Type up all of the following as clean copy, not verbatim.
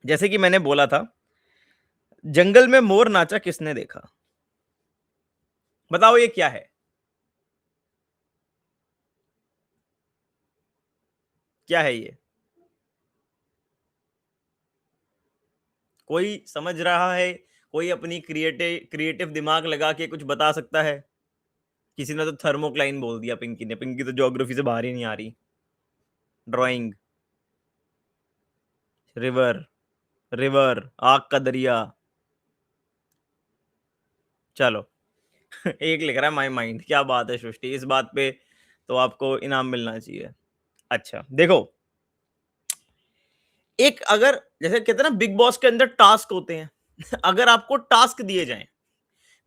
जैसे कि मैंने बोला था, जंगल में मोर नाचा किसने देखा? बताओ ये क्या है? क्या है ये? कोई समझ रहा है? कोई अपनी क्रिएटिव दिमाग लगा के कुछ बता सकता है? किसी ने तो थर्मोक्लाइन बोल दिया, पिंकी ने। पिंकी तो ज्योग्राफी से बाहर ही नहीं आ रही। ड्राइंग। रिवर। रिवर, आग का दरिया। चलो। एक लिख रहा है माई माइंड। क्या बात है सृष्टि, इस बात पे तो आपको इनाम मिलना चाहिए। अच्छा देखो, एक अगर जैसे कहते हैं ना बिग बॉस के अंदर टास्क होते हैं, अगर आपको टास्क दिए जाएं,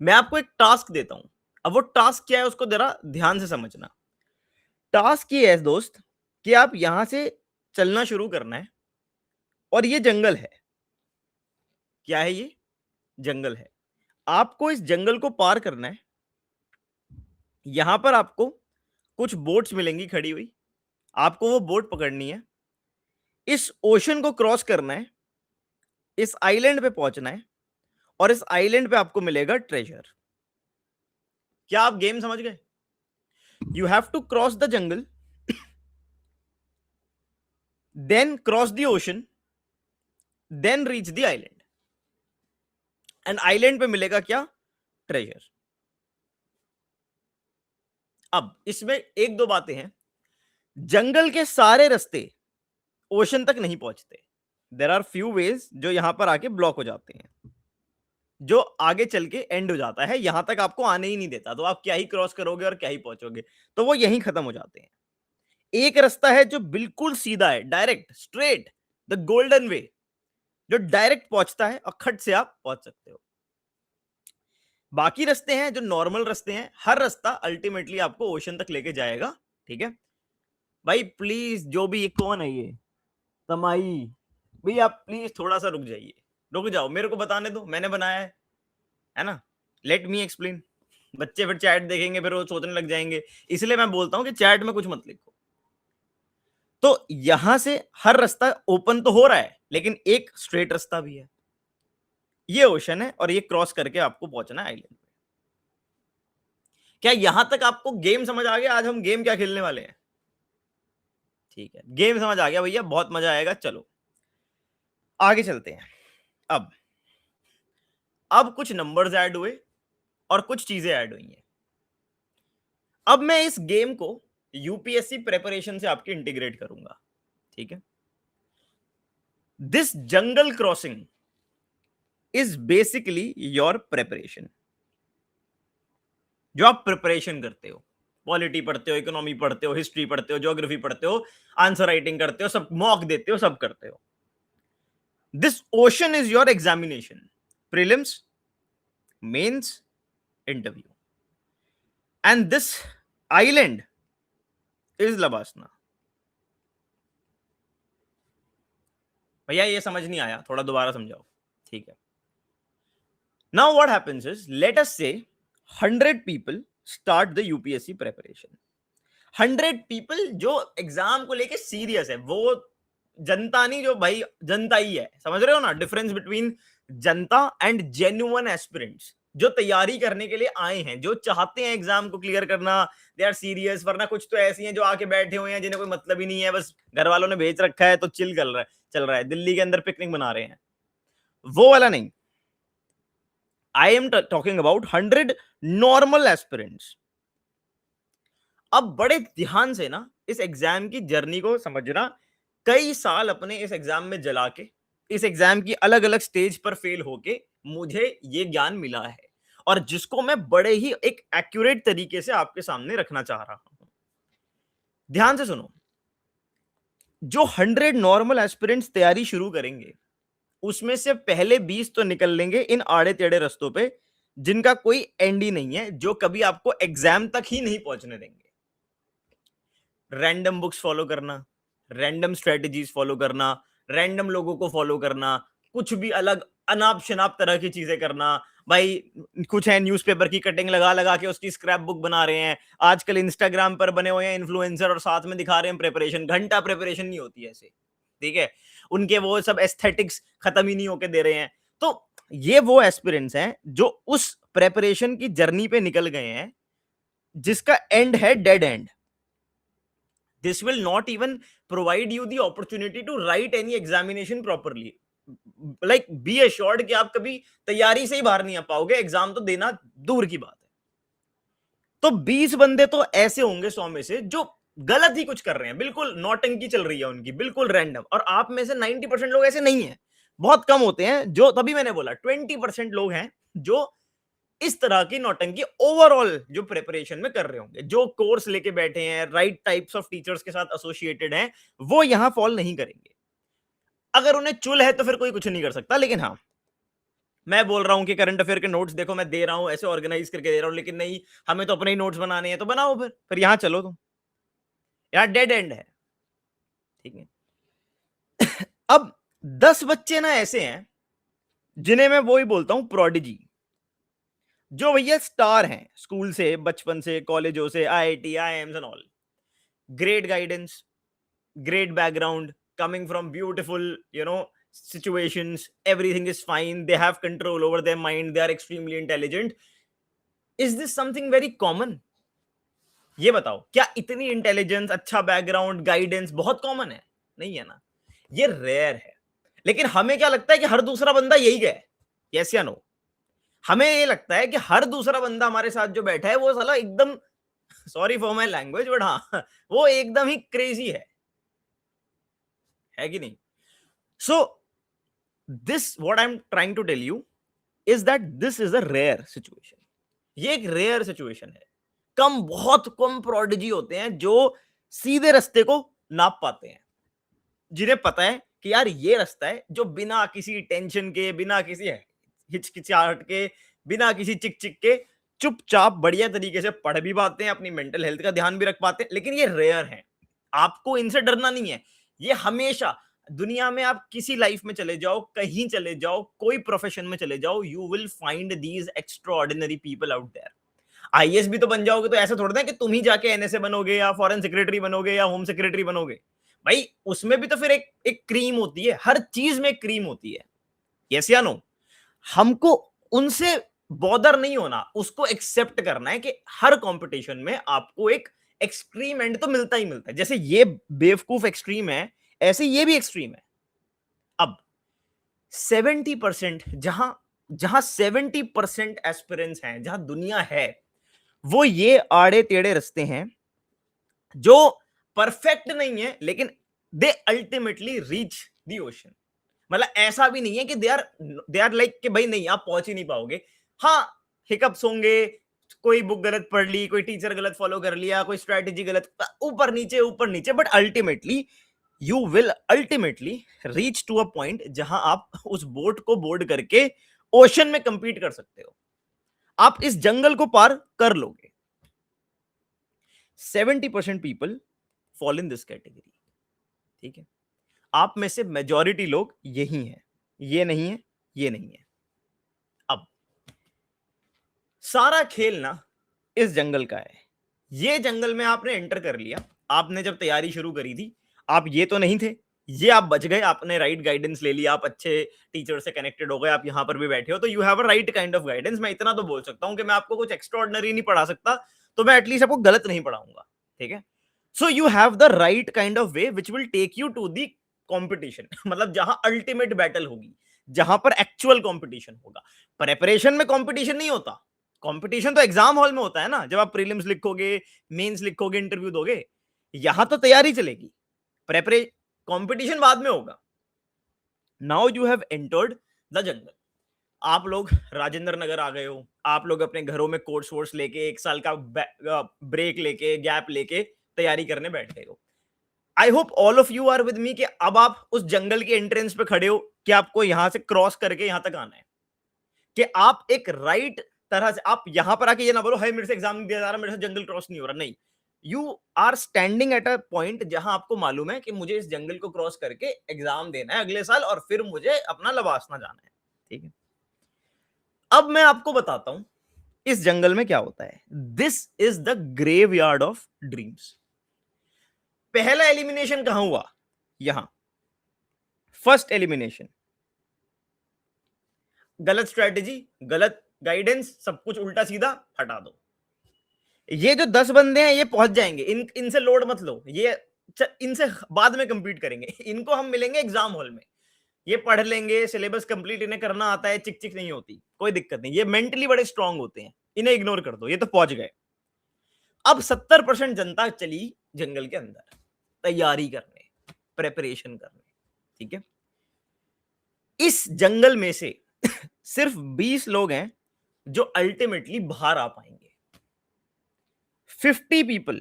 मैं आपको एक टास्क देता हूं। अब वो टास्क क्या है उसको जरा ध्यान से समझना। टास्क ये है दोस्त कि आप यहां से चलना शुरू करना है और ये जंगल है। क्या है ये? जंगल है। आपको इस जंगल को पार करना है। यहां पर आपको कुछ बोट्स मिलेंगी खड़ी हुई। आपको वो बोट पकड़नी है, इस ओशन को क्रॉस करना है, इस आइलैंड पे पहुंचना है और इस आइलैंड पे आपको मिलेगा ट्रेजर। क्या आप गेम समझ गए? You have to cross the jungle, then cross the ocean, then reach the island, and island पे मिलेगा क्या? ट्रेजर। अब इसमें एक दो बातें हैं। जंगल के सारे रास्ते ओशन तक नहीं पहुंचते। देर आर फ्यू वेज जो यहां पर आके ब्लॉक हो जाते हैं, जो आगे चल के एंड हो जाता है, यहां तक आपको आने ही नहीं देता। तो आप क्या ही क्रॉस करोगे और क्या ही पहुंचोगे, तो वो यहीं खत्म हो जाते हैं। एक रास्ता है जो बिल्कुल सीधा है, डायरेक्ट स्ट्रेट, द गोल्डन वे, जो डायरेक्ट पहुंचता है और खट से आप पहुंच सकते हो। बाकी रास्ते हैं जो नॉर्मल रास्ते हैं, हर रास्ता अल्टीमेटली आपको ओशन तक लेके जाएगा। ठीक है भाई, प्लीज जो भी, ये कौन है ये? तमाई। भैया आप प्लीज थोड़ा सा रुक जाइए, रुक जाओ, मेरे को बताने दो, मैंने बनाया है ना। Let me explain. बच्चे फिर चैट देखेंगे, फिर वो सोचने लग जाएंगे। इसलिए मैं बोलता हूं कि चैट में कुछ मत लिखो। तो यहां से हर रास्ता ओपन तो हो रहा है, लेकिन एक स्ट्रेट रास्ता भी है। ये ओशन है और ये क्रॉस करके आपको पहुंचना है आइलैंड पे। क्या यहां तक आपको गेम समझ आ गया? आज हम गेम क्या खेलने वाले हैं? ठीक है, गेम समझ आ गया भैया, बहुत मजा आएगा। चलो आगे चलते हैं। अब अब कुछ नंबर्स ऐड हुए और कुछ चीजें ऐड हुई हैं। अब मैं इस गेम को यूपीएससी प्रिपरेशन से आपके इंटीग्रेट करूंगा। ठीक है, this jungle crossing is basically your preparation. जो आप प्रिपरेशन करते हो, पॉलिटी पढ़ते हो, इकोनॉमी पढ़ते हो, हिस्ट्री पढ़ते हो, ज्योग्राफी पढ़ते हो, आंसर राइटिंग करते हो, सब मॉक देते हो, सब करते हो। This ocean is your examination, prelims, mains, interview, and this island is LBSNAA. भैया ये समझ नहीं आया, थोड़ा दोबारा समझाओ। ठीक है, now what happens is, let us से 100 people start the UPSC preparation. 100 people जो एग्जाम को लेके सीरियस है, वो जनता नहीं, जो भाई जनता ही है। समझ रहे हो ना difference between Janata and genuine aspirants, जो तैयारी करने के लिए आए हैं, जो चाहते हैं एग्जाम को क्लियर करना। They are serious. वरना कुछ तो ऐसी हैं जो आके बैठे हुए हैं, जिन्हें कोई मतलब ही नहीं है, बस घर वालों ने भेज रखा है तो चिल चल रहा है, दिल्ली के अंदर पिकनिक मना रहे हैं। वो वाला नहीं। I am talking about 100 normal aspirants. अब बड़े ध्यान से ना इस एग्जाम की जर्नी को समझना। कई साल अपने इस एग्जाम में जला के, इस एग्जाम की अलग अलग स्टेज पर फेल होके मुझे ये ज्ञान मिला है, और जिसको मैं बड़े ही एक एक्यूरेट तरीके से आपके सामने रखना चाह रहा हूं। ध्यान से सुनो। जो 100 नॉर्मल एस्पिरेंट्स तैयारी शुरू करेंगे, उसमें से पहले 20 तो निकल लेंगे इन आड़े टेढ़े रास्तों पे, जिनका कोई एंड ही नहीं है, जो कभी आपको एग्जाम तक ही नहीं पहुंचने देंगे। रैंडम बुक्स फॉलो करना, रैंडम स्ट्रेटजीज फॉलो करना, रैंडम लोगों को फॉलो करना, कुछ भी अलग अनाप शनाप तरह की चीजें करना। भाई कुछ है न्यूज़पेपर की कटिंग लगा लगा के उसकी स्क्रैप बुक बना रहे हैं। आजकल इंस्टाग्राम पर बने हुए हैं इन्फ्लुएंसर और साथ में दिखा रहे हैं प्रिपरेशन। घंटा प्रिपरेशन नहीं होती ऐसे। ठीक है, उनके वो सब एस्थेटिक्स खत्म ही नहीं होके दे रहे हैं। तो ये वो एस्पिरेंट्स हैं जो उस प्रेपरेशन की जर्नी पे निकल गए हैं जिसका एंड है dead and. This will not even provide you the opportunity to write any examination properly. Like be assured कि आप कभी तैयारी से ही बाहर नहीं आ पाओगे, एग्जाम तो देना दूर की बात है। तो 20 बंदे तो ऐसे होंगे 100 में से जो गलत ही कुछ कर रहे हैं, बिल्कुल नौटंकी चल रही है उनकी, बिल्कुल रैंडम। और आप में से 90% लोग ऐसे नहीं है, बहुत कम होते हैं जो, तभी मैंने बोला 20% लोग हैं जो इस तरह की नौटंकी ओवरऑल जो प्रिपरेशन में कर रहे होंगे, जो कोर्स लेके बैठे हैं, राइट टाइप्स ऑफ टीचर्स के साथ एसोसिएटेड हैं, वो यहां फॉल नहीं करेंगे। अगर उन्हें चुल है तो फिर कोई कुछ नहीं कर सकता। लेकिन हाँ, मैं बोल रहा हूं कि करंट अफेयर के नोट्स देखो मैं दे रहा हूं, ऐसे ऑर्गेनाइज करके दे रहा हूं, लेकिन नहीं, हमें तो अपने ही नोट्स बनाने हैं, तो बनाओ फिर यहां चलो तुम, यहां डेड एंड है। ठीक है। अब 10 बच्चे ना ऐसे हैं जिन्हें मैं वो ही बोलता हूं प्रोडिजी, जो भैया स्टार हैं स्कूल से, बचपन से, कॉलेजों से, IIT, IIMs and all. Great guidance, great background, coming from beautiful, situations, everything is fine, they have control over their mind, they are extremely intelligent. Is this something very common? ये बताओ, क्या इतनी intelligence, अच्छा background, guidance बहुत common है? नहीं है ना, ये रेयर है। लेकिन हमें क्या लगता है कि हर दूसरा बंदा यही गया, यस या नो? हमें ये लगता है कि हर दूसरा बंदा हमारे साथ जो बैठा है वो साला एकदम, sorry for my language, but हाँ, वो एकदम ही क्रेजी है कि नहीं? So this, what I'm trying to tell you is that this is a rare situation. ये एक रेयर सिचुएशन है। बहुत कम प्रोडिजी होते हैं जो सीधे रास्ते को नाप पाते हैं, जिन्हें पता है कि यार ये रास्ता है जो बिना किसी टेंशन के, बिना किसी हिचकिचाहट के, बिना किसी चिक चिक के चुपचाप बढ़िया तरीके से पढ़ भी पाते हैं, अपनी मेंटल हेल्थ का ध्यान भी रख पाते हैं। लेकिन ये रेयर है, आपको इनसे डरना नहीं है। ये हमेशा दुनिया में, आप किसी लाइफ में चले जाओ, कहीं चले जाओ, कोई प्रोफेशन में चले जाओ, you will find these extraordinary people out there. IAS भी तो बन जाओगे तो ऐसा थोड़ा ना कि तुम ही जाके एनएसए बनोगे या फॉरेन सेक्रेटरी बनोगे या होम सेक्रेटरी बनोगे। भाई उसमें भी तो फिर एक क्रीम होती है, हर चीज में एक क्रीम होती है, यस या नो? हमको उनसे बॉदर नहीं होना, उसको एक्सेप्ट करना है कि हर कंपटीशन में आपको एक एक्सट्रीम एंड तो मिलता ही मिलता है। जैसे ये बेवकूफ एक्सट्रीम है, ऐसे ये भी एक्सट्रीम है। अब 70%, जहां जहां 70% एस्पिरेंट्स हैं, जहां दुनिया है, वो ये आड़े टेढ़े रास्ते हैं जो परफेक्ट नहीं है, लेकिन they ultimately reach the ocean. मतलब ऐसा भी नहीं है कि दे आर लाइक कि भाई नहीं, आप पहुंच ही नहीं पाओगे। हाँ, हिकअप्स होंगे, कोई बुक गलत पढ़ ली, कोई टीचर गलत फॉलो कर लिया, कोई स्ट्रेटेजी गलत, ऊपर नीचे, but ultimately you will ultimately reach to a point जहां आप उस बोट को बोर्ड करके ओशन में कंपीट कर सकते हो। आप इस जंगल को पार कर लोगे। 70% people fall in this category. ठीक है, आप में से मेजॉरिटी लोग यही हैं, ये नहीं है, ये नहीं है। अब सारा खेल ना इस जंगल का है। ये जंगल में आपने एंटर कर लिया, आपने जब तैयारी शुरू करी थी, आप ये तो नहीं थे, ये आप बच गए, आपने राइट गाइडेंस ले लिया, आप अच्छे टीचर से कनेक्टेड हो गए, आप यहां पर भी बैठे हो, तो you have a right kind of guidance. मैं इतना तो बोल सकता हूं कि मैं आपको कुछ एक्स्ट्रा ऑर्डिनरी नहीं पढ़ा सकता, तो मैं एटलीस्ट आपको गलत नहीं पढ़ाऊंगा। ठीक है, so you have the right kind of way which will take you to the competition, मतलब जहां अल्टीमेट बैटल होगी, जहां पर एक्चुअल कॉम्पिटिशन होगा। प्रेपरेशन में कॉम्पिटिशन नहीं होता, कॉम्पिटिशन तो एग्जाम हॉल में होता है ना, जब आप प्रीलिम्स लिखोगे, मेंस लिखोगे, इंटरव्यू दोगे। यहां तो तैयारी चलेगी, प्रेपरे कंपटीशन बाद में होगा। Now you have entered the jungle, आप लोग राजेंद्र नगर आ गए हो, आप लोग अपने घरों में कोर्स वोर्स लेके 1 साल का ब्रेक लेके, गैप लेके तैयारी करने बैठ गए हो। I hope all of you are with me कि अब आप उस जंगल के एंट्रेंस पे खड़े हो कि आपको यहां से क्रॉस करके यहां तक आना है, कि आप एक राइट तरह से, आप यहां पर आके ये ना बोलो हाय मेरे से एग्जाम नहीं दिया जा रहा, मेरे से जंगल क्रॉस नहीं हो रहा। नहीं, you are standing at a point जहां आपको मालूम है कि मुझे इस जंगल को क्रॉस करके एग्जाम देना है अगले साल, और फिर मुझे अपना लवासना जाना है। ठीक है, अब मैं आपको बताता हूं इस जंगल में क्या होता है। This is the graveyard of dreams. पहला एलिमिनेशन कहां हुआ? यहां। First elimination. गलत स्ट्रेटेजी, गलत गाइडेंस, सब कुछ उल्टा सीधा, हटा दो। ये जो 10 बंदे हैं ये पहुंच जाएंगे, इनसे लोड मत लो, ये इनसे बाद में कंपीट करेंगे। इनको हम मिलेंगे एग्जाम हॉल में, ये पढ़ लेंगे, सिलेबस कंप्लीट इन्हें करना आता है, चिक चिक नहीं होती, कोई दिक्कत नहीं, ये मेंटली बड़े स्ट्रांग होते हैं, इन्हें इग्नोर कर दो, ये तो पहुंच गए। अब 70% जनता चली जंगल के अंदर तैयारी करने, प्रेपरेशन करने, ठीक है। इस जंगल में से सिर्फ 20 लोग हैं जो अल्टीमेटली बाहर आ पाएंगे। 50 people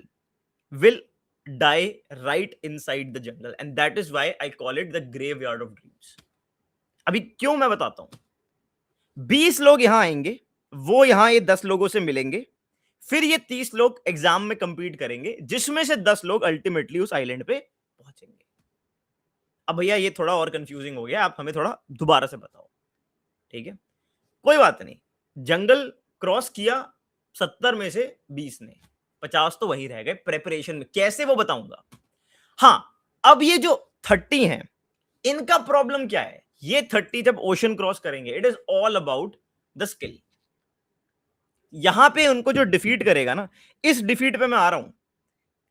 will die right inside the jungle, and that is why I call it the graveyard of dreams. अभी क्यों मैं बताता हूं। 20 लोग यहां आएंगे, वो यहां ये 10 लोगों से मिलेंगे, फिर ये 30 लोग एग्जाम में कंपीट करेंगे, जिसमें से 10 लोग अल्टीमेटली उस आइलैंड पे पहुंचेंगे। अब भैया ये थोड़ा और कंफ्यूजिंग हो गया, आप हमें थोड़ा दोबारा से बताओ, ठीक है। कोई बात नहीं, जंगल क्रॉस किया 70 में से 20 ने, 50 तो वही रह गए प्रेपरेशन में, कैसे वो बताऊंगा। हाँ, अब ये जो 30 हैं इनका प्रॉब्लम क्या है, ये 30 जब ओशन क्रॉस करेंगे, it is all about the skill. यहां पे उनको जो डिफीट करेगा ना, इस डिफीट पे मैं आ रहा हूं,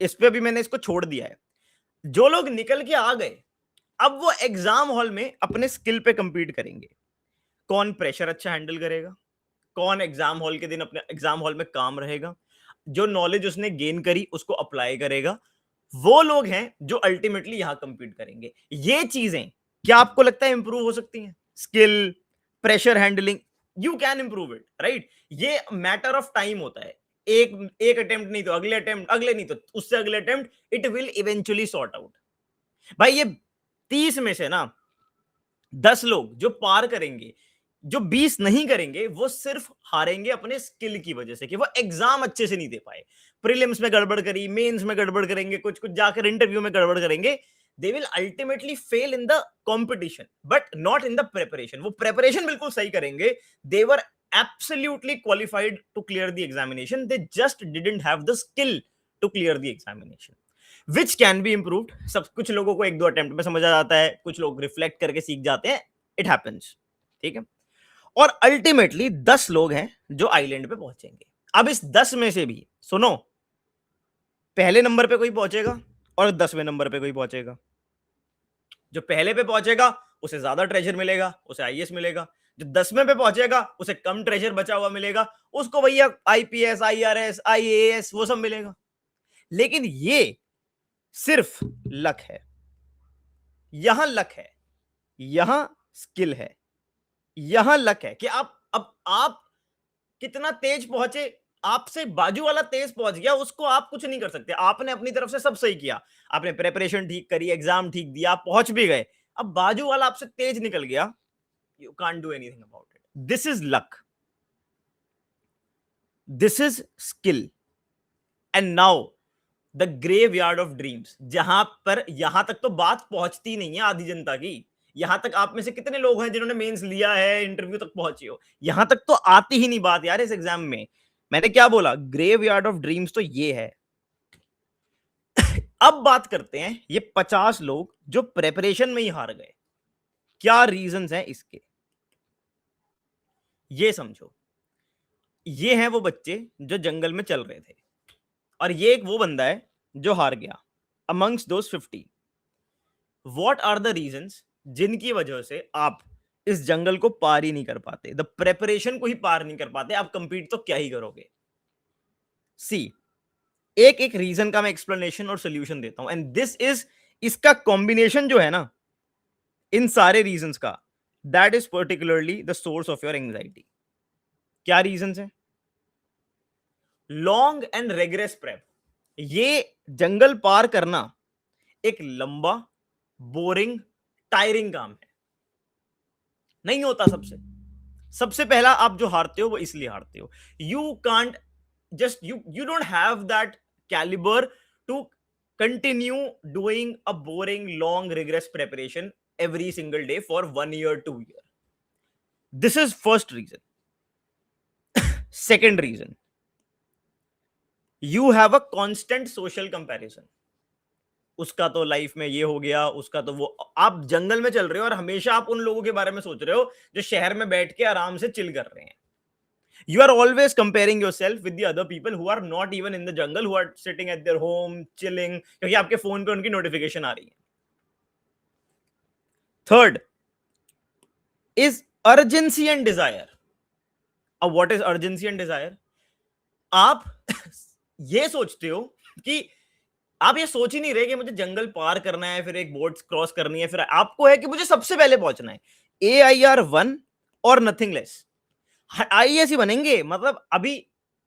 इस पे भी मैंने इसको छोड़ दिया है। जो लोग निकल के आ गए, अब वो एग्जाम हॉल में अपने स्किल पे कंपीट करेंगे। कौन प्रेशर अच्छा हैंडल करेगा, कौन एग्जाम हॉल के दिन अपने एग्जाम हॉल में काम रहेगा, जो नॉलेज उसने गेन करी उसको अप्लाई करेगा, वो लोग हैं जो अल्टीमेटली यहां कंपीट करेंगे। ये चीजें क्या आपको लगता है इंप्रूव हो सकती हैं? Skill, pressure handling, you can improve it, right. ये मैटर ऑफ टाइम होता है, एक अटेम्प्ट नहीं तो अगले अटेम्प्ट, अगले नहीं तो उससे अगले attempt, it will eventually sort out. भाई ये 30 में से ना 10 लोग जो पार करेंगे, जो 20 नहीं करेंगे, वो सिर्फ हारेंगे अपने स्किल की वजह से, कि वो एग्जाम अच्छे से नहीं दे पाए, प्रीलिम्स में गड़बड़ करी, मेंस में गड़बड़ करेंगे, कुछ कुछ जाकर इंटरव्यू में गड़बड़ करेंगे, they will ultimately fail in the competition but not in the preparation. वो प्रिपरेशन बिल्कुल सही करेंगे, they were absolutely qualified to clear the examination, they just didn't have the skill to clear the examination, which can be improved. सब कुछ लोगों को एक दो अटेम्प्ट में समझ आ जाता है, कुछ लोग रिफ्लेक्ट करके सीख जाते हैं, इट हैपेंस, ठीक है। और अल्टीमेटली 10 लोग हैं जो आइलैंड पे पहुंचेंगे। अब इस 10 में से भी सुनो, पहले नंबर पे कोई पहुंचेगा और 10वें नंबर पे कोई पहुंचेगा। जो पहले पे पहुंचेगा उसे ज्यादा ट्रेजर मिलेगा, उसे आईएएस मिलेगा। जो 10वें पे पहुंचेगा उसे कम ट्रेजर बचा हुआ मिलेगा, उसको भैया आईपीएस, आईआरएस, आईएएस वो सब मिलेगा। लेकिन ये सिर्फ लक है, यहां लक है, यहां स्किल है, यहां लक है कि आप कितना तेज पहुंचे, आपसे बाजू वाला तेज पहुंच गया, उसको आप कुछ नहीं कर सकते। आपने अपनी तरफ से सब सही किया, आपने प्रिपरेशन ठीक करी, एग्जाम ठीक दिया, आप पहुंच भी गए, अब बाजू वाला आपसे तेज निकल गया, you can't do anything about it. This is luck, this is skill. And now the graveyard of dreams, जहां पर यहां तक तो बात पहुंचती नहीं है आधी जनता की। यहां तक आप में से कितने लोग हैं जिन्होंने मेंस लिया है, इंटरव्यू तक पहुंचे हो, यहां तक तो आती ही नहीं बात यार इस एग्जाम में। मैंने क्या बोला, ग्रेवयार्ड ऑफ ड्रीम्स तो ये है। अब बात करते हैं ये 50 लोग जो प्रेपरेशन में ही हार गए, क्या रीजंस हैं इसके, ये समझो। ये हैं वो बच्चे जो जंगल में चल रहे थे, और ये एक वो बंदा है जो हार गया amongst those 50। What are the reasons जिनकी वजह से आप इस जंगल को पार ही नहीं कर पाते, द प्रेपरेशन को ही पार नहीं कर पाते, आप कंपीट तो क्या ही करोगे। सी, एक एक रीजन का मैं एक्सप्लेनेशन और सोल्यूशन देता हूं, एंड दिस इज, इसका कॉम्बिनेशन जो है ना इन सारे रीजंस का, that is particularly the source of your anxiety. क्या रीजंस है? लॉन्ग एंड रेगरेस प्रेप, ये जंगल पार करना एक लंबा, बोरिंग, टायरिंग काम है, नहीं होता सबसे। सबसे पहला आप जो हारते हो वो इसलिए हारते हो, you can't just you don't have that caliber to continue doing a boring, long, rigorous preparation every single day for 1 year, 2 year. This is first reason. Second reason, you have a constant social comparison. उसका तो life में ये हो गया, उसका तो वो। आप जंगल में चल रहे हो और हमेशा आप उन लोगों के बारे में सोच रहे हो जो शहर में बैठ के आराम से चिल कर रहे हैं। You are always comparing yourself with the other people who are not even in the jungle, who are sitting at their home chilling, क्योंकि आपके फोन पे उनकी नोटिफिकेशन आ रही है। Third is urgency and desire. अब what is urgency and desire? आप ये सोचते हो कि आप ये सोच ही नहीं रहे कि मुझे जंगल पार करना है, फिर एक बोट क्रॉस करनी है, फिर आपको है कि मुझे सबसे पहले पहुंचना है। AIR1 और नथिंग लेस। आईएएस ही बनेंगे, मतलब अभी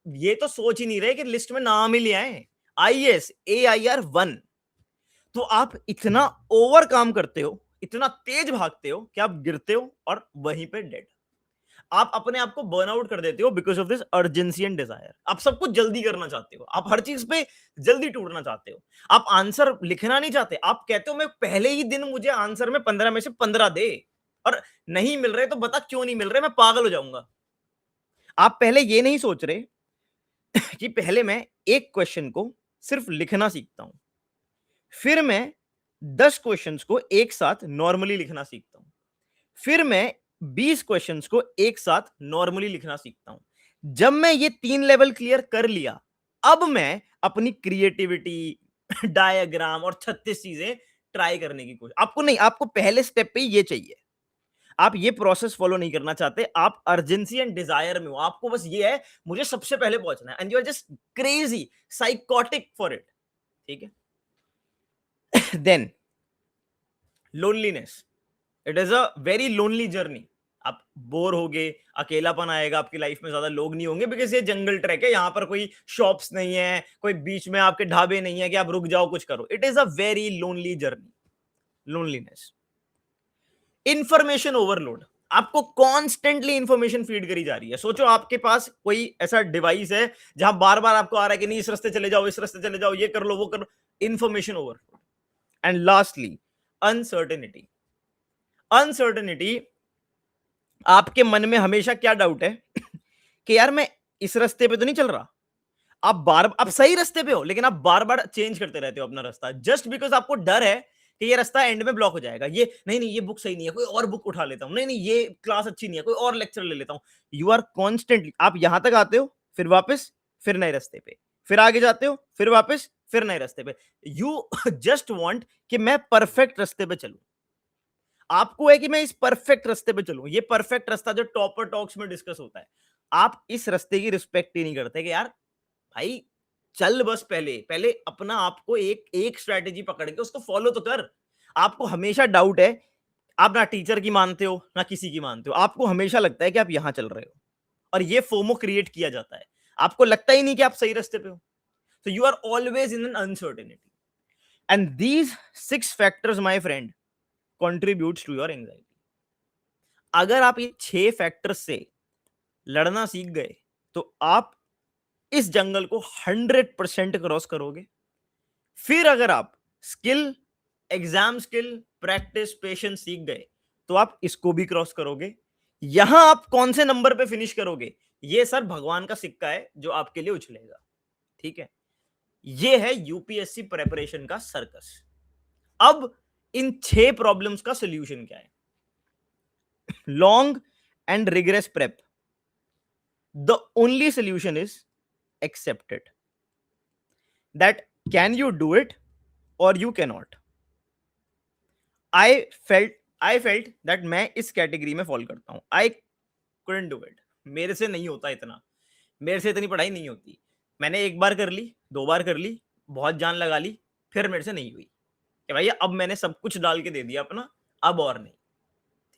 ये तो सोच ही नहीं रहे कि लिस्ट में नाम ही ले आए। IAS AIR1। तो आप इतना ओवर काम करते हो, इतना तेज भागते हो कि आप गिरते हो और वहीं पे डेड। आप अपने आप को बर्न आउट कर देते हो because of this urgency and desire. आप सब कुछ जल्दी करना चाहते हो, आप हर चीज पे जल्दी टूटना चाहते हो, आप आंसर लिखना नहीं चाहते। आप कहते हो मैं पहले ही दिन मुझे आंसर में 15 में से 15 दे, और नहीं मिल रहे तो बता क्यों नहीं मिल रहे, मैं पागल हो जाऊंगा। आप पहले ये नहीं सोच रहे कि पहले मैं एक क्वेश्चन को सिर्फ लिखना सीखता हूं, फिर मैं 10 क्वेश्चंस को एक साथ नॉर्मली लिखना सीखता हूं, फिर मैं 20 क्वेश्चंस को एक साथ नॉर्मली लिखना सीखता हूं। जब मैं ये 3 लेवल क्लियर कर लिया, अब मैं अपनी क्रिएटिविटी, डायग्राम और 36 चीजें ट्राई करने की कोशिश। आपको नहीं, आपको पहले स्टेप पे ही ये चाहिए। आप ये प्रोसेस फॉलो नहीं करना चाहते, आप अर्जेंसी एंड डिजायर में हो। आपको बस ये है मुझे सबसे पहले पहुंचना है, and you are just crazy psychotic for it. ठीक है। Then loneliness, it is a very lonely journey. आप बोर होगे, अकेलापन आएगा, आपकी लाइफ में ज्यादा लोग नहीं होंगे बिकॉज ये जंगल ट्रैक है, यहां पर कोई शॉप्स नहीं है, कोई बीच में आपके ढाबे नहीं है कि आप रुक जाओ कुछ करो। It is a very lonely journey, loneliness. Information overload, आपको कॉन्स्टेंटली इंफॉर्मेशन फीड करी जा रही है। सोचो आपके पास कोई ऐसा डिवाइस है जहां बार बार आपको आ रहा है कि नहीं इस रास्ते चले जाओ, इस रास्ते चले जाओ, ये कर लो वो कर लो। Information overload. And lastly uncertainty. Uncertainty, आपके मन में हमेशा क्या डाउट है कि यार मैं इस रास्ते पे तो नहीं चल रहा। आप सही रास्ते पे हो, लेकिन आप बार बार चेंज करते रहते हो अपना रास्ता, जस्ट बिकॉज आपको डर है कि ये रास्ता एंड में ब्लॉक हो जाएगा। ये नहीं नहीं, ये बुक सही नहीं है, कोई और बुक उठा लेता हूं, नहीं नहीं ये क्लास अच्छी नहीं है, कोई और लेक्चर ले लेता हूं। यू आर कॉन्स्टेंटली, आप यहां तक आते हो, फिर वापस, फिर नए रास्ते पे, फिर आगे जाते हो, फिर वापस, फिर नए रास्ते पे। यू जस्ट वॉन्ट कि मैं परफेक्ट रास्ते पे चलूं। आपको है कि मैं इस परफेक्ट रास्ते पे चलूं, ये परफेक्ट रास्ता जो टॉपर टॉक्स में डिस्कस होता है। आप इस रास्ते की रिस्पेक्ट ही नहीं करते कि यार भाई चल बस, पहले पहले अपना आपको एक एक स्ट्रेटेजी पकड़ के उसको फॉलो तो कर। आपको हमेशा डाउट है, आप ना टीचर की मानते हो ना किसी की मानते हो, आपको हमेशा लगता है कि आप यहां चल रहे हो, और ये फोमो क्रिएट किया जाता है। आपको लगता ही नहीं कि आप सही रास्ते पे हो। So you are always in an uncertainty. And these 6 factors, my friend, contributes to your anxiety. अगर आप ये 6 फैक्टर्स से लड़ना सीख गए तो आप इस जंगल को 100% क्रॉस करोगे। फिर अगर आप skill, exam skill, practice, patience सीख गए तो आप इसको भी क्रॉस करोगे। यहां आप कौन से नंबर पे फिनिश करोगे, ये सर भगवान का सिक्का है जो आपके लिए उछलेगा। ठीक है, ये है यूपीएससी प्रेपरेशन का सर्कस। अब इन 6 प्रॉब्लम्स का सॉल्यूशन क्या है? Long and rigorous prep, the only solution is accept it, that can you do it or you cannot. I felt that मैं इस कैटेगरी में फॉल करता हूं। I couldn't do it, मेरे से नहीं होता इतना, मेरे से इतनी पढ़ाई नहीं होती। मैंने एक बार कर ली, 2 बार कर ली, बहुत जान लगा ली, फिर मेरे से नहीं हुई कि भाई अब मैंने सब कुछ डाल के दे दिया अपना, अब और नहीं।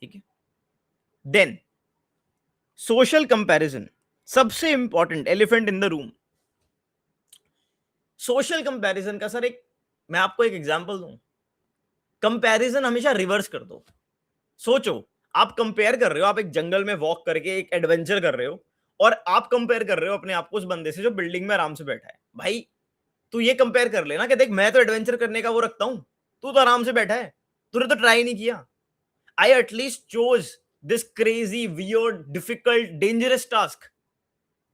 ठीक है। देन सोशल कंपैरिजन, सबसे important elephant in the room. Social comparison का सर मैं आपको एक एग्जांपल दूं। कंपैरिजन हमेशा रिवर्स कर दो। सोचो आप कंपेयर कर रहे हो, आप एक जंगल में वॉक करके एक एडवेंचर कर रहे हो, और आप कंपेयर कर रहे हो अपने आप को उस बंदे से जो बिल्डिंग में आराम से बैठा है। भाई तू ये कंपेयर कर लेना कि देख मैं तो एडवेंचर करने का वो रखता हूं, तू तो आराम से बैठा है, तूने तो ट्राई नहीं किया। I at least chose this crazy, weird, difficult, dangerous task.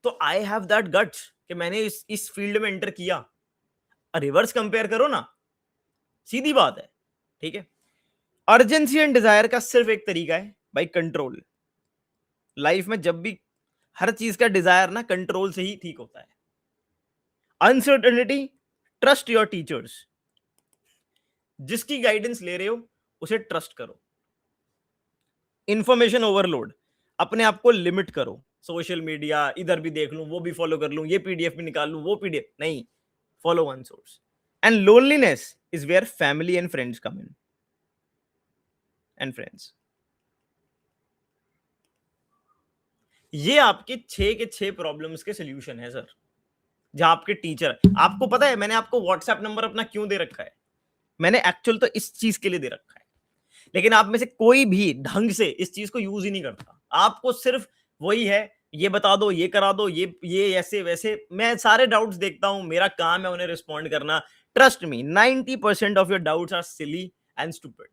तो आई हैव दैट गट्स कि मैंने इस फील्ड में एंटर किया। रिवर्स कंपेयर करो ना, सीधी बात है, ठीक है। अर्जेंसी एंड डिजायर का सिर्फ एक तरीका है भाई, कंट्रोल। लाइफ में जब भी हर चीज का डिजायर ना कंट्रोल से ही ठीक होता है। Uncertainty, trust your teachers. जिसकी गाइडेंस ले रहे हो उसे ट्रस्ट करो। इंफॉर्मेशन ओवरलोड, अपने आप को लिमिट करो। सोशल मीडिया इधर भी देख लूं, वो भी फॉलो कर लूं, ये पीडीएफ भी निकाल लूं, वो पीडीएफ नहीं, follow one source. And loneliness is where family and friends come in, and friends. ये आपके 6 के 6 प्रॉब्लम्स के सोल्यूशन है सर। जहां आपके टीचर, आपको पता है मैंने आपको व्हाट्सएप नंबर अपना क्यों दे रखा है? मैंने एक्चुअल तो इस चीज के लिए दे रखा है, लेकिन आप में से कोई भी ढंग से इस चीज को यूज ही नहीं करता। आपको सिर्फ वही है, ये बता दो, ये करा दो, ये ऐसे वैसे। मैं सारे डाउट्स देखता हूं, मेरा काम है उन्हें रिस्पॉन्ड करना। Trust me, 90% of your doubts are silly and stupid.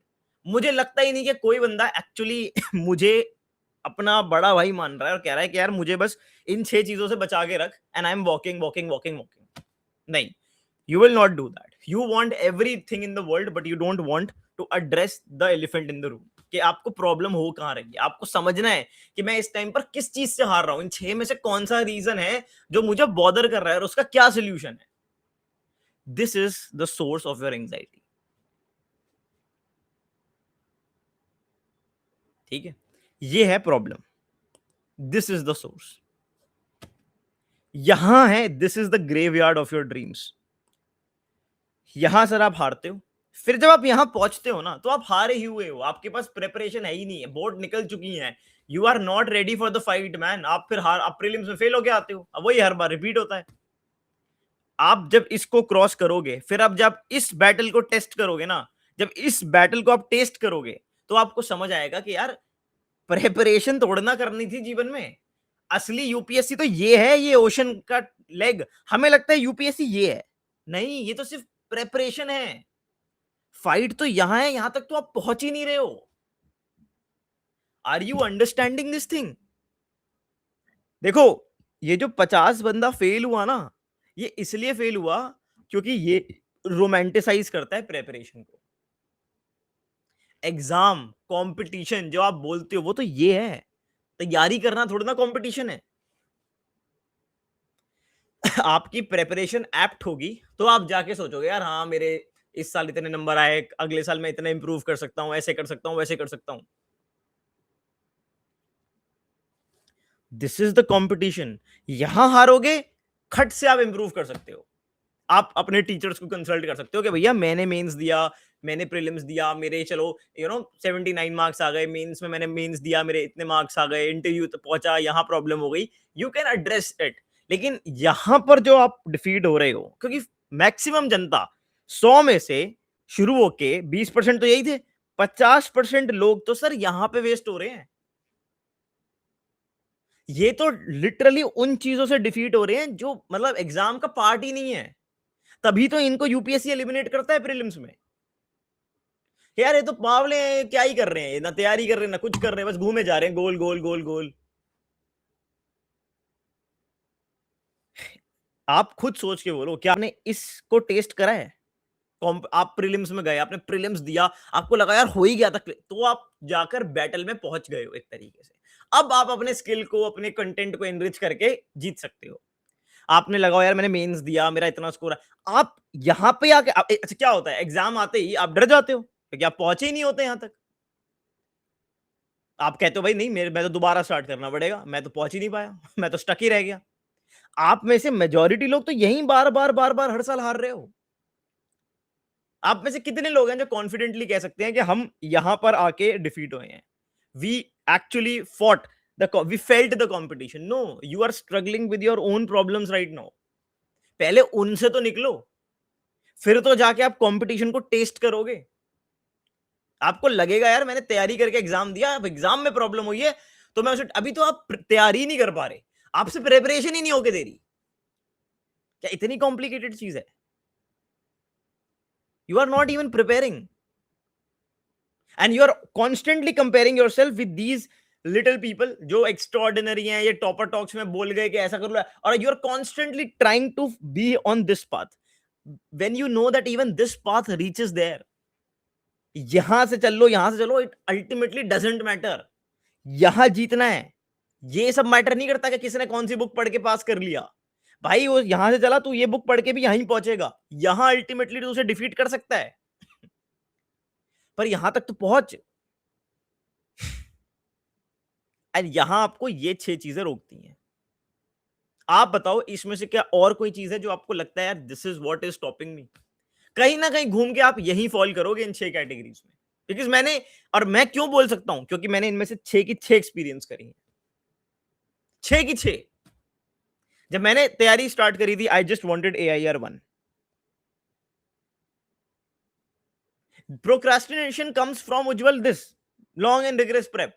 मुझे लगता ही नहीं कि कोई बंदा एक्चुअली मुझे अपना बड़ा भाई मान रहा है और कह रहा है कि यार मुझे बस इन 6 चीजों से बचा के रख, and I am walking walking walking walking. नहीं, you will not do that. You want everything in the world, but you don't want to address the elephant in the room, कि आपको प्रॉब्लम हो कहां रही है। आपको समझना है कि मैं इस टाइम पर किस चीज से हार रहा हूं, इन 6 में से कौन सा रीजन है जो मुझे बॉदर कर रहा है और उसका क्या सोल्यूशन है। This is the source of your anxiety, ठीक है। ये है problem, this is the source. यहां है, this is the graveyard of your dreams. यहां सर आप हारते हो। फिर जब आप यहां पहुंचते हो ना, तो आप हारे ही हुए हो। आपके पास प्रिपरेशन है ही नहीं है, बोर्ड निकल चुकी है, you are not ready for the fight man. आप फिर आप प्रीलिम्स में फेल होके आते हो। अब वही हर बार रिपीट होता है। आप जब इसको क्रॉस करोगे, फिर आप जब इस बैटल को टेस्ट करोगे ना, जब इस बैटल को आप टेस्ट करोगे, तो आपको समझ आएगा कि यार प्रिपरेशन तोड़ना करनी थी जीवन में। असली यूपीएससी तो ये है, ये ओशन का लेग। हमें लगता है यूपीएससी ये है, नहीं, ये तो सिर्फ प्रेपरेशन है। फाइट तो यहां है, यहां तक तो आप पहुंच ही नहीं रहे हो। Are you understanding this thing? देखो, ये जो 50 बंदा फेल हुआ ना, ये इसलिए फेल हुआ क्योंकि ये रोमांटिसाइज करता है प्रेपरेशन को। एग्जाम कंपटीशन जो आप बोलते हो वो तो ये है, तैयारी करना थोड़ा ना कंपटीशन है। आपकी प्रेपरेशन एप्ट होगी तो आप जाके सोचोगे यार हाँ मेरे इस साल इतने नंबर आए, अगले साल मैं इतना इंप्रूव कर सकता हूं, ऐसे कर सकता हूं, वैसे कर सकता हूं। This is the competition. यहां हारोगे, खट से आप इंप्रूव कर सकते हो। आप अपने टीचर्स को कंसल्ट कर सकते हो कि भैया मैंने मेंस दिया, मैंने प्रीलिम्स दिया, मेरे चलो 79 मार्क्स आ गए, मेंस में मैंने मेंस दिया, मेरे इतने मार्क्स आ गए, इंटरव्यू तक पहुंचा, यहां प्रॉब्लम हो गई, यू कैन एड्रेस इट। लेकिन यहां पर जो आप डिफीट हो रहे हो, क्योंकि मैक्सिमम जनता 100 में से शुरू होके 20% तो यही थे, 50% लोग तो सर यहां पे वेस्ट हो रहे हैं। ये तो लिटरली उन चीजों से डिफीट हो रहे हैं जो मतलब एग्जाम का पार्ट ही नहीं है। तभी तो इनको यूपीएससी एलिमिनेट करता है प्रीलिम्स में। यार ये तो पावले हैं, क्या ही कर रहे हैं, ना तैयारी कर रहे हैं ना कुछ कर रहे हैं, बस घूमे जा रहे हैं गोल गोल गोल गोल। आप खुद सोच के बोलो, क्या आपने इसको टेस्ट करा है? आप प्रीलिम्स में गए, आपने प्रीलिम्स दिया, आपको लगा यार हो ही गया था, तो आप जाकर बैटल में पहुंच गए हो एक तरीके से। अब आप अपने स्किल को, अपने कंटेंट को एनरिच करके जीत सकते हो। आपने लगाओ यार मैंने मेंस दिया, मेरा इतना स्कोर है, आप यहां पे आके अच्छा क्या होता है, एग्जाम आते ही आप डर जाते हो क्योंकि आप पहुंचे ही नहीं होते यहां तक। आप कहते हो भाई नहीं मेरे, मैं तो दोबारा स्टार्ट करना पड़ेगा, मैं तो पहुंच ही नहीं पाया, मैं तो स्टक ही रह गया। आप में से मेजोरिटी लोग तो यही बार बार बार बार हर साल हार रहे हो। आप में से कितने लोग हैं जो कॉन्फिडेंटली कह सकते हैं कि हम यहां पर आके डिफीट हुए हैं? We actually fought we felt the competition. No, you are struggling with your own problems right now. पहले उनसे तो निकलो, फिर तो जाके आप कंपटीशन को टेस्ट करोगे। आपको लगेगा यार मैंने तैयारी करके एग्जाम दिया, अब एग्जाम में प्रॉब्लम हुई है तो मैं उसे, अभी तो आप तैयारी ही नहीं कर पा रहे, आपसे प्रिपरेशन ही नहीं होके दे रही। क्या इतनी कॉम्प्लिकेटेड चीज है? You are not even preparing and you are constantly comparing yourself with these little people जो एक्स्ट्रॉर्डिनरी हैं, ये टॉपर टॉक्स में बोल गए कि ऐसा कर लो, और you are constantly trying to be on this path. when you know that even this path reaches there, यहां से चल लो, यहां से चलो, it ultimately doesn't matter. यहां जीतना है, ये सब मैटर नहीं करता कि किसने कौन सी बुक पढ़ के पास कर लिया. भाई वो यहां से चला, तू ये बुक पढ़ के भी यहीं पहुंचेगा. यहां अल्टीमेटली तू उसे डिफीट कर सकता है, पर यहां तक तो पहुंच. एंड यहां आपको ये 6 चीजें रोकती हैं. आप बताओ इसमें से क्या और कोई चीज है जो आपको लगता है यार this is what is stopping me. कहीं ना कहीं घूम के आप यही फॉल करोगे इन 6 कैटेगरीज में. बिकॉज मैंने, और मैं क्यों बोल सकता हूं, क्योंकि मैंने इनमें से 6 की 6 एक्सपीरियंस करी है. 6 की 6. जब मैंने तैयारी स्टार्ट करी थी, I just wanted AIR 1. Procrastination comes from Ujjwal this long and rigorous prep.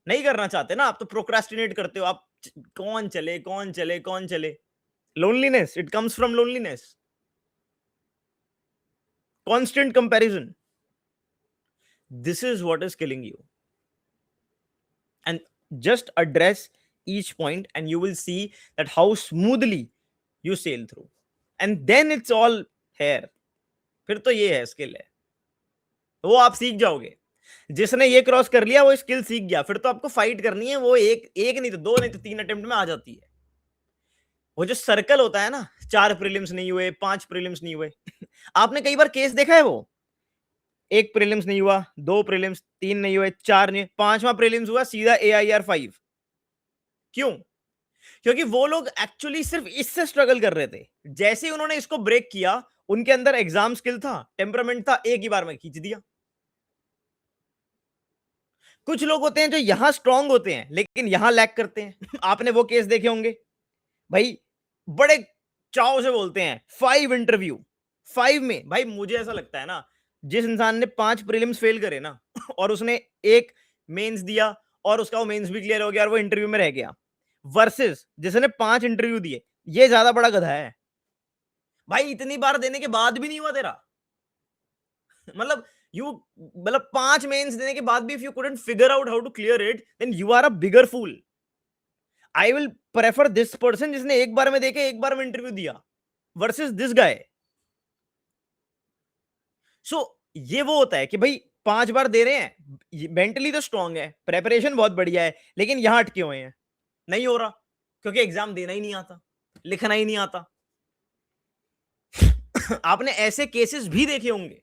नहीं करना चाहते ना आप, तो प्रोक्रास्टिनेट करते हो आप. कौन चले कौन चले कौन चले. Loneliness, it comes from loneliness. Constant comparison. This is what is killing you. And just address each point and you will see that how smoothly you sail through, and then it's all here. फिर तो ये है skill है, वो आप सीख जाओगे. जिसने ये क्रॉस कर लिया वो स्किल सीख गया. फिर तो आपको फाइट करनी है, वो एक एक नहीं तो 2 नहीं तो 3 अटेम्प्ट में आ जाती है. वो जो सर्कल होता है ना, 4 प्रीलिम्स नहीं हुए, 5 प्रीलिम्स नहीं हुए. आपने कई बार केस देखा है, वो 1 प्रीलिम्स नहीं हुआ, 2 प्रीलिम्स, 3 नहीं हुए, 4 नहीं, 5वां प्रीलिम्स हुआ, सीधा AIR 5. क्यों? क्योंकि वो लोग एक्चुअली सिर्फ इससे स्ट्रगल कर रहे थे. जैसे ही उन्होंने इसको ब्रेक किया, उनके अंदर एग्जाम स्किल था, टेम्परामेंट था, एक ही बार में खींच दिया. कुछ लोग होते हैं जो यहां स्ट्रांग होते हैं लेकिन यहां लैक करते हैं. आपने वो केस देखे होंगे भाई, बड़े चाव से बोलते हैं 5 इंटरव्यू, 5 में. भाई मुझे ऐसा लगता है ना, जिस इंसान ने 5 प्रीलिम्स फेल करे ना और उसने एक मेंस दिया और उसका वो मेंस भी क्लियर हो गया और वो इंटरव्यू में रह गया, वर्सेस जिसने 5 इंटरव्यू दिए, ये ज्यादा बड़ा गधा है. भाई इतनी बार देने के बाद भी नहीं हुआ तेरा. मतलब यू, मतलब 5 मेंस देने के बाद भी if you couldn't figure out how to clear it, then you are a bigger fool. I will prefer this person जिसने एक बार में देके एक बार में इंटरव्यू दिया, वर्सेस दिस गाय. सो ये वो होता है कि भाई 5 बार दे रहे हैं, मेंटली तो स्ट्रांग है, प्रेपरेशन बहुत बढ़िया है, लेकिन यहां अटके हुए हैं. नहीं हो रहा क्योंकि एग्जाम देना ही नहीं आता, लिखना ही नहीं आता. आपने ऐसे केसेस भी देखे होंगे.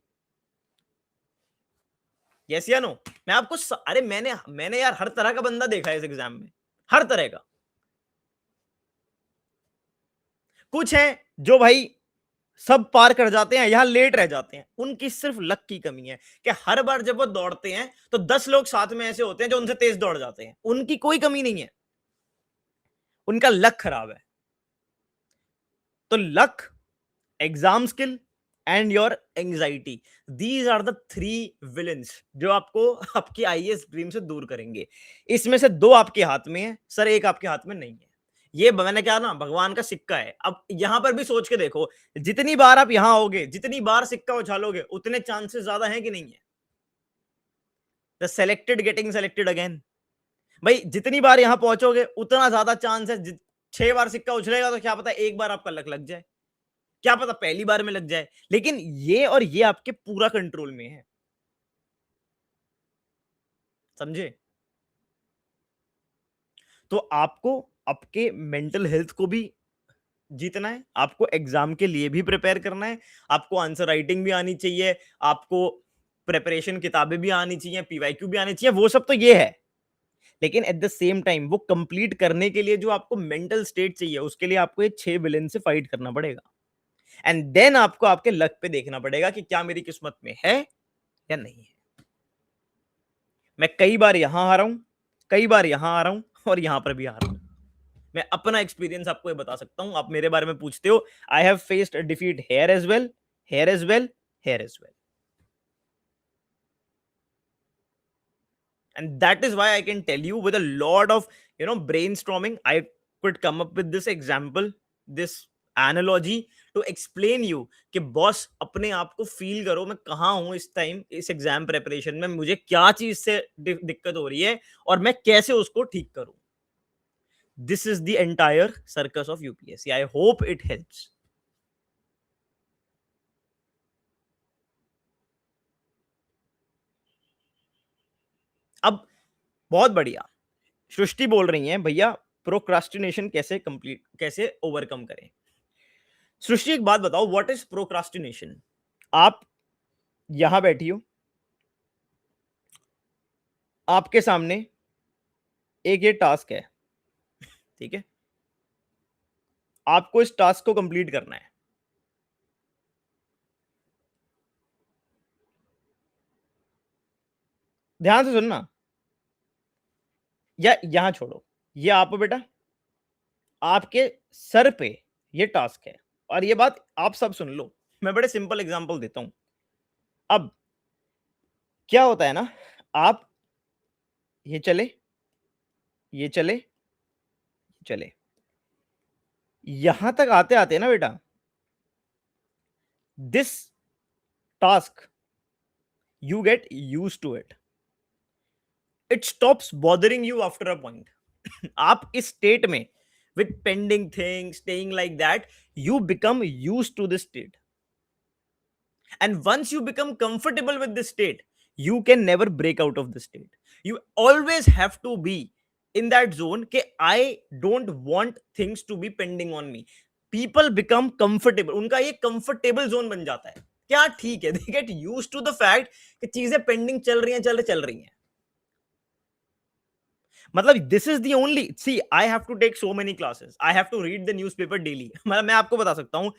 यस या नो? मैं आपको अरे मैंने यार हर तरह का बंदा देखा है इस एग्जाम में, हर तरह का. कुछ है जो भाई सब पार कर जाते हैं, यहां लेट रह जाते हैं. उनकी सिर्फ लक की कमी है कि हर बार जब वो दौड़ते हैं तो 10 लोग साथ में ऐसे होते हैं जो उनसे तेज दौड़ जाते हैं. उनकी कोई कमी नहीं है, उनका लक खराब है. तो luck, exam skill and your anxiety, these are the 3 villains जो आपको आपकी आईएएस ड्रीम से दूर करेंगे. इसमें से 2 आपके हाथ में है सर, एक आपके हाथ में नहीं है. ये मैंने क्या ना, भगवान का सिक्का है. अब यहां पर भी सोच के देखो, जितनी बार आप यहां आओगे, जितनी बार सिक्का उछालोगे, उतने चांसेस ज्यादा हैं कि नहीं है. The selected getting selected again. भाई जितनी बार यहां पहुंचोगे उतना ज्यादा चांस है. 6 बार सिक्का उछलेगा तो क्या पता एक बार आपका लक लग जाए, क्या पता पहली बार में लग जाए. लेकिन ये और ये आपके पूरा कंट्रोल में है. समझे? तो आपको आपके मेंटल हेल्थ को भी जीतना है, आपको एग्जाम के लिए भी प्रिपेयर करना है, आपको आंसर राइटिंग भी आनी चाहिए, आपको प्रिपरेशन किताबें भी आनी चाहिए, पीवाईक्यू भी आनी चाहिए. वो सब तो ये है, लेकिन एट द सेम टाइम वो कंप्लीट करने के लिए जो आपको मेंटल स्टेट चाहिए, उसके लिए आपको ये 6 विलेन से फाइट करना पड़ेगा. एंड देन आपको आपके लक पे देखना पड़ेगा कि क्या मेरी किस्मत में है या नहीं है. मैं कई बार यहां आ रहा हूं, कई बार यहां आ रहा हूं और यहां पर भी आ रहा हूं. मैं अपना एक्सपीरियंस आपको ये बता सकता हूं. आप मेरे बारे में पूछते हो, I have faced defeat here as well, here as well, here as well. And that is why I can tell you with a lot of brainstorming, I could come up with this example, this analogy to explain you कि boss अपने आप को feel करो, मैं कहाँ हूं इस time, इस एग्जाम प्रेपरेशन में मुझे क्या चीज से दिक्कत हो रही है और मैं कैसे उसको ठीक करूं. This is the entire circus of UPSC. I hope it helps. अब बहुत बढ़िया, सृष्टि बोल रही हैं भैया प्रोक्रास्टिनेशन कैसे ओवरकम करें। सृष्टि एक बात बताओ, व्हाट इज प्रोक्रास्टिनेशन? आप यहां बैठी हो, आपके सामने एक ये टास्क है, ठीक है, आपको इस टास्क को कंप्लीट करना है। ध्यान से सुनना, या यहां छोड़ो, ये आप हो बेटा, आपके सर पे ये टास्क है, और ये बात आप सब सुन लो, मैं बड़े सिंपल एग्जांपल देता हूं। अब क्या होता है ना, आप ये चले, ये चले, ये चले, यहां तक आते आते ना बेटा, this task you get used to it, it stops bothering you after a point. आप इस स्टेट में with pending things staying like that, you become used to this state, and once you become comfortable with this state, you can never break out of the state. You always have to be in that zone ke I don't want things to be pending on me. People become comfortable, उनका ये comfortable zone बन जाता है, क्या ठीक है, they get used to the fact कि चीजें pending चल रही हैं। मतलब this is the only, see I have to take so many classes, I have to read the newspaper daily. मतलब मैं आपको बता सकता हूं,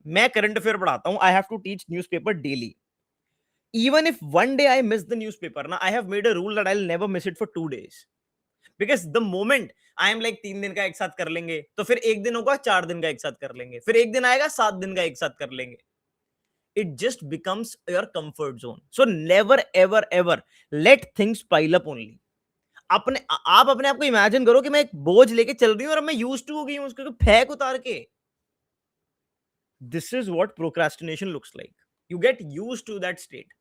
मैं करंट अफेयर पढ़ाता हूं, I have to teach newspaper daily. Even if one day I miss the newspaper ना, I have made a rule that I will never miss it for 2 days, because the moment I am like 3 दिन का एक साथ कर लेंगे, तो फिर एक दिन होगा 4 दिन का एक साथ कर लेंगे, फिर एक दिन आएगा 7 दिन का एक साथ कर लेंगे। It just becomes your comfort zone. So never ever ever let things pile up only. आप अपने आप को इमेजिन करो कि मैं एक बोझ लेके चल रही हूँ और मैं यूज टू हो गई हूँ उसको फेंक उतार के। This is what procrastination looks like, you get used to that state.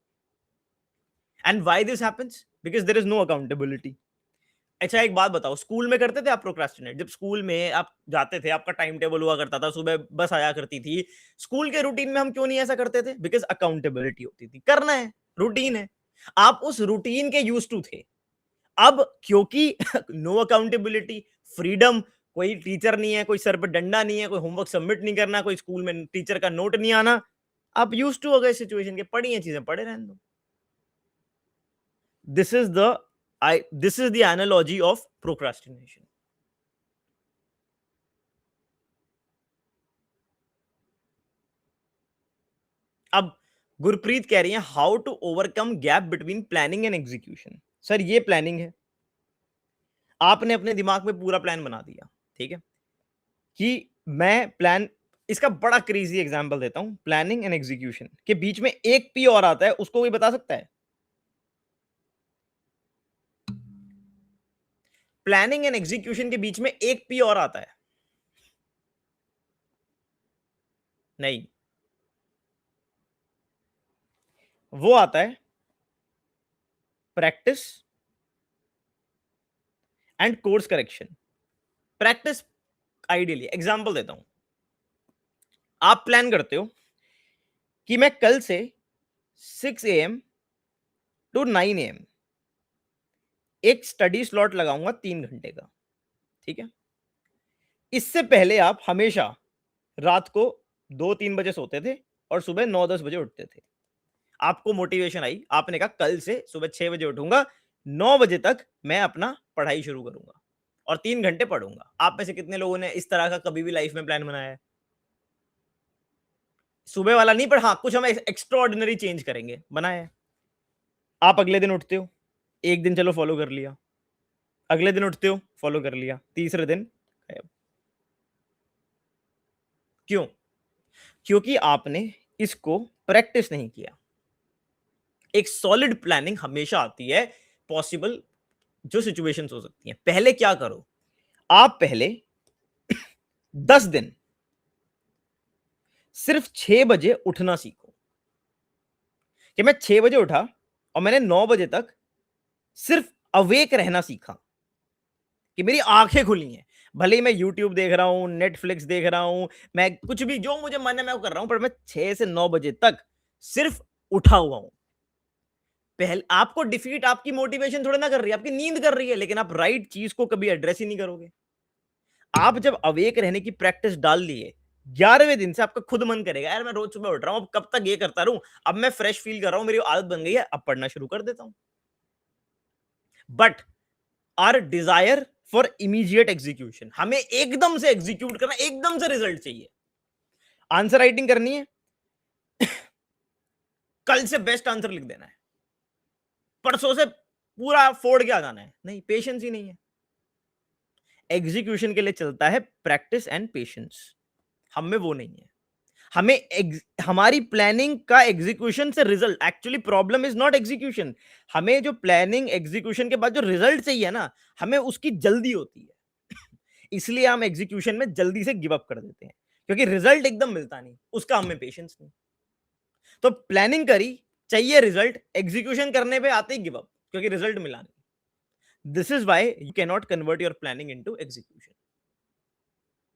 And why this happens? Because there is no accountability. अच्छा एक बात बताओ, स्कूल में करते थे आप प्रोक्रास्टिनेट? जब स्कूल में आप जाते थे, आपका टाइम टेबल हुआ करता था, सुबह बस आया करती थी, स्कूल के रूटीन में हम क्यों नहीं ऐसा करते थे? बिकॉज अकाउंटेबिलिटी होती थी, करना है, रूटीन है, आप उस रूटीन के यूज टू थे। अब क्योंकि नो अकाउंटेबिलिटी, फ्रीडम, कोई टीचर नहीं है, कोई सर पे डंडा नहीं है, कोई होमवर्क सबमिट नहीं करना, कोई स्कूल में टीचर का नोट नहीं आना, आप यूज टू हो गए सिचुएशन के, पढ़ी है चीजें, पढ़े रहने दो। This is the this is the analogy of procrastination. अब गुरप्रीत कह रही है how to overcome gap between planning and execution. Sir ये प्लानिंग है, आपने अपने दिमाग में पूरा प्लान बना दिया, ठीक है, कि मैं प्लान, इसका बड़ा क्रेजी एग्जांपल देता हूं, प्लानिंग एंड एग्जीक्यूशन के बीच में एक पी और आता है, उसको कोई बता सकता है? प्लानिंग एंड एग्जीक्यूशन के बीच में एक पी और आता है? नहीं, वो आता है practice and course correction. Practice, ideally example देता हूं, आप प्लान करते हो कि मैं कल से 6 AM टू 9 AM एक स्टडी स्लॉट लगाऊंगा 3 घंटे का, ठीक है। इससे पहले आप हमेशा रात को 2-3 बजे सोते थे और सुबह 9-10 बजे उठते थे। आपको मोटिवेशन आई, आपने कहा कल से सुबह 6 बजे उठूंगा, 9 बजे तक मैं अपना पढ़ाई शुरू करूंगा और 3 घंटे पढ़ूंगा। आप में से कितने लोगों ने इस तरह का कभी भी लाइफ में प्लान बनाया है? सुबह वाला नहीं, पर हाँ कुछ हम एक्स्ट्रा ऑर्डिनरी चेंज करेंगे, बनाया है। आप अगले दिन उठते हो, एक दिन चलो फॉलो कर लिया, अगले दिन उठते हो फॉलो कर लिया, तीसरे दिन गायब। क्यों? क्योंकि आपने इसको प्रैक्टिस नहीं किया। एक सॉलिड प्लानिंग हमेशा आती है पॉसिबल जो सिचुएशंस हो सकती हैं। पहले क्या करो, आप पहले 10 दिन सिर्फ 6 बजे उठना सीखो, कि मैं 6 बजे उठा और मैंने 9 बजे तक सिर्फ अवेक रहना सीखा, कि मेरी आंखें खुली हैं। भले ही मैं यूट्यूब देख रहा हूं, नेटफ्लिक्स देख रहा हूं, मैं कुछ भी जो मुझे मन है मैं वो कर रहा हूं, पर मैं 6 से 9 बजे तक सिर्फ उठा हुआ हूं। पहले आपको डिफीट आपकी मोटिवेशन थोड़ा ना कर रही है, आपकी नींद कर रही है, लेकिन आप राइट चीज को कभी एड्रेस ही नहीं करोगे। आप जब अवेक रहने की प्रैक्टिस डाल लिए 11वें दिन से आपका खुद मन करेगा यार मैं रोज सुबह उठ रहा हूं, अब कब तक ये करता रहूं, अब मैं फ्रेश फील कर रहा हूं, मेरी आदत बन गई है, अब पढ़ना शुरू कर देता हूं। But our desire for immediate execution, हमें एकदम से एग्जीक्यूट करना, एकदम से रिजल्ट चाहिए। आंसर राइटिंग करनी है, कल से बेस्ट आंसर लिख देना है, परसों से पूरा फोड़ के आ जाना है, नहीं, पेशेंस ही नहीं है। एग्जीक्यूशन के लिए चलता है प्रैक्टिस एंड पेशेंस, हम में वो नहीं है। हमें हमारी प्लानिंग का एग्जीक्यूशन से result, actually problem is not execution, हमें जो प्लानिंग एग्जीक्यूशन के बाद जो रिजल्ट चाहिए ना, हमें उसकी जल्दी होती है। इसलिए हम एग्जीक्यूशन में जल्दी से गिव अप कर देते हैं, क्योंकि रिजल्ट एकदम मिलता नहीं, उसका हमें पेशेंस नहीं। तो प्लानिंग करी, चाहिए रिजल्ट, एग्जीक्यूशन करने पे आते ही गिव अप, क्योंकि रिजल्ट मिला नहीं। This is why you can not convert your planning into execution.